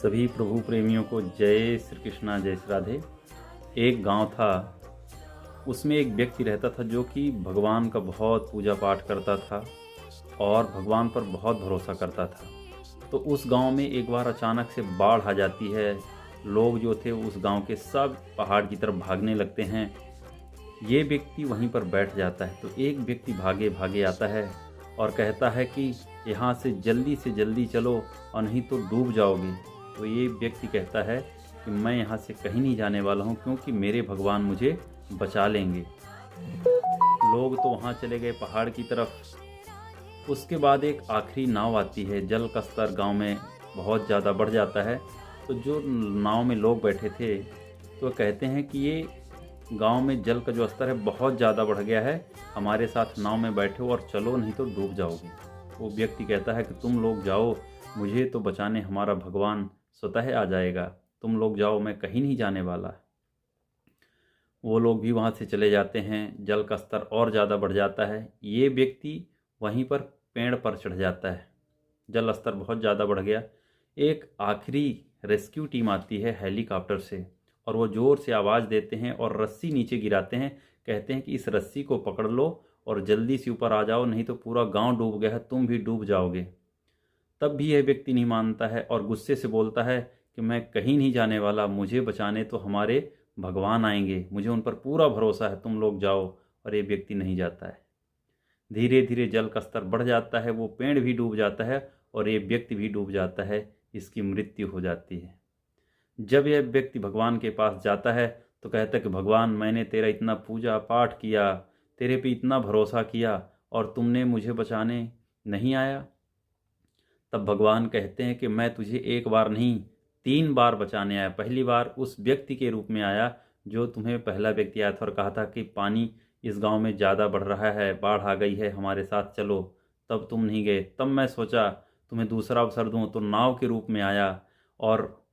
सभी प्रभु प्रेमियों को जय श्री कृष्णा, जय श्री राधे। एक गांव था, उसमें एक व्यक्ति रहता था जो कि भगवान का बहुत पूजा पाठ करता था और भगवान पर बहुत भरोसा करता था। तो उस गांव में एक बार अचानक से बाढ़ आ जाती है। लोग जो थे उस गांव के सब पहाड़ की तरफ भागने लगते हैं। ये व्यक्ति वहीं पर बैठ जाता है। तो एक व्यक्ति भागे भागे आता है और कहता है कि यहाँ से जल्दी चलो और नहीं तो डूब जाओगे। तो ये व्यक्ति कहता है कि मैं यहाँ से कहीं नहीं जाने वाला हूँ, क्योंकि मेरे भगवान मुझे बचा लेंगे। लोग तो वहाँ चले गए पहाड़ की तरफ। उसके बाद एक आखिरी नाव आती है। जल का स्तर गाँव में बहुत ज़्यादा बढ़ जाता है। तो जो नाव में लोग बैठे थे तो कहते हैं कि ये गांव में जल का जो स्तर है बहुत ज़्यादा बढ़ गया है, हमारे साथ नाव में बैठो और चलो, नहीं तो डूब जाओगे। वो व्यक्ति कहता है कि तुम लोग जाओ, मुझे तो बचाने हमारा भगवान स्वतः आ जाएगा। तुम लोग जाओ, मैं कहीं नहीं जाने वाला। वो लोग भी वहाँ से चले जाते हैं। जल का स्तर और ज़्यादा बढ़ जाता है। ये व्यक्ति वहीं पर पेड़ पर चढ़ जाता है। जल स्तर बहुत ज़्यादा बढ़ गया। एक आखिरी रेस्क्यू टीम आती है हेलीकॉप्टर से और वो ज़ोर से आवाज़ देते हैं और रस्सी नीचे गिराते हैं। कहते हैं कि इस रस्सी को पकड़ लो और जल्दी से ऊपर आ जाओ, नहीं तो पूरा गांव डूब गया है, तुम भी डूब जाओगे। तब भी यह व्यक्ति नहीं मानता है और गुस्से से बोलता है कि मैं कहीं नहीं जाने वाला, मुझे बचाने तो हमारे भगवान आएंगे, मुझे उन पर पूरा भरोसा है, तुम लोग जाओ। और ये व्यक्ति नहीं जाता है। धीरे धीरे जल का स्तर बढ़ जाता है। वो पेड़ भी डूब जाता है और ये व्यक्ति भी डूब जाता है। इसकी मृत्यु हो जाती है। जब यह व्यक्ति भगवान के पास जाता है तो कहता है कि भगवान, मैंने तेरा इतना पूजा पाठ किया, तेरे पे इतना भरोसा किया और तुमने मुझे बचाने नहीं आया। तब भगवान कहते हैं कि मैं तुझे एक बार नहीं 3 बार बचाने आया। पहली बार उस व्यक्ति के रूप में आया जो तुम्हें पहला व्यक्ति आया था और कहा था कि पानी इस गांव में ज़्यादा बढ़ रहा है, बाढ़ आ गई है, हमारे साथ चलो। तब तुम नहीं गए। तब मैं सोचा तुम्हें दूसरा अवसर दूं, तो नाव के रूप में आया और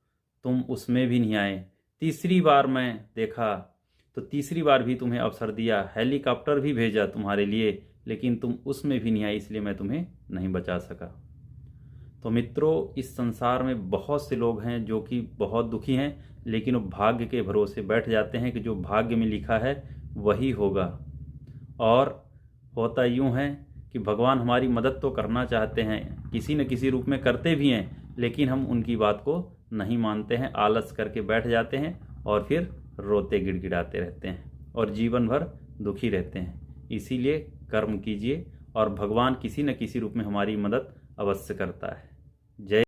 तुम उसमें भी नहीं आए। तीसरी बार मैं देखा तो तीसरी बार भी तुम्हें अवसर दिया, हेलीकॉप्टर भी भेजा तुम्हारे लिए, लेकिन तुम उसमें भी नहीं आए, इसलिए मैं तुम्हें नहीं बचा सका। तो मित्रों, इस संसार में बहुत से लोग हैं जो कि बहुत दुखी हैं, लेकिन वो भाग्य के भरोसे बैठ जाते हैं कि जो भाग्य में लिखा है वही होगा। और होता यूँ है कि भगवान हमारी मदद तो करना चाहते हैं, किसी न किसी रूप में करते भी हैं, लेकिन हम उनकी बात को नहीं मानते हैं, आलस करके बैठ जाते हैं और फिर रोते गिड़गिड़ाते रहते हैं और जीवन भर दुखी रहते हैं। इसीलिए कर्म कीजिए और भगवान किसी न किसी रूप में हमारी मदद अवश्य करता है। जय